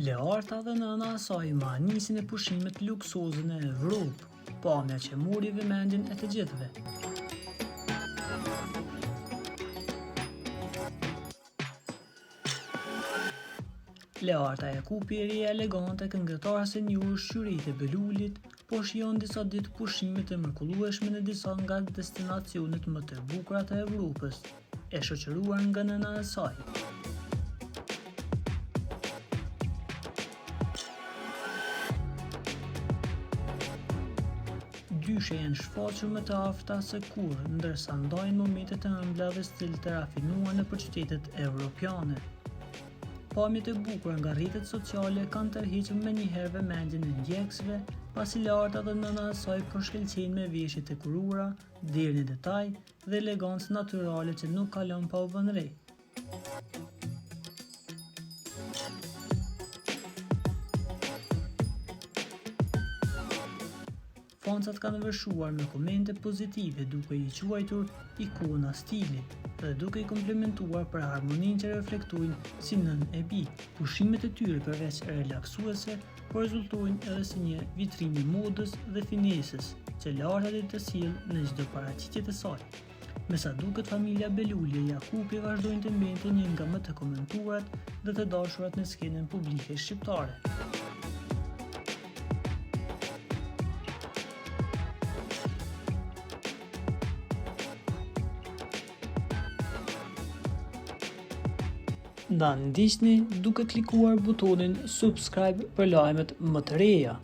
Learta dhe nëna e saj ma nisin e pushimet luksoze në Evropë, pamja që mori vëmendjen e të gjithëve. Learta Jakupi e reja elegante këngëtarës e njohur Shyrete Belulit, po shijon disa ditë pushime të mrekullueshme në disa nga destinacionet më të bukura të Evropës, e shoqëruar nga nëna e saj. Dyshe janë shfaqur më të afta se kur, ndërsa ndajnë momente të ëmbla dhe stil të rafinuar nëpër qytetet evropiane. Pamjet e bukura nga rrjetet sociale kanë tërhequr menjëherë vëmendjen e ndjekësve, pasi Learta dhe nëna e saj po shkëlqejnë me veshje të kurura, deri në detaj dhe elegancë natyrale që nuk kalon pa u vënë re. Fancat kanë vërshuar me komente pozitive duke i quajtur ikona stilit dhe duke i komplimentuar për harmoninë që reflektojnë si nën e bi. Pushimet e tyre përveç relaksuese, po rezultojnë edhe si një vitrinë modës dhe finesës që Learta do të sjellë në çdo paraqitje të saj. Me sa duket, familja Beluli e Jakupi vazhdojnë të mbente një nga më të komentuarat dhe të dashurat në skenën publike shqiptare. Na ndiqni duke klikuar butonin subscribe për lajmet më të reja.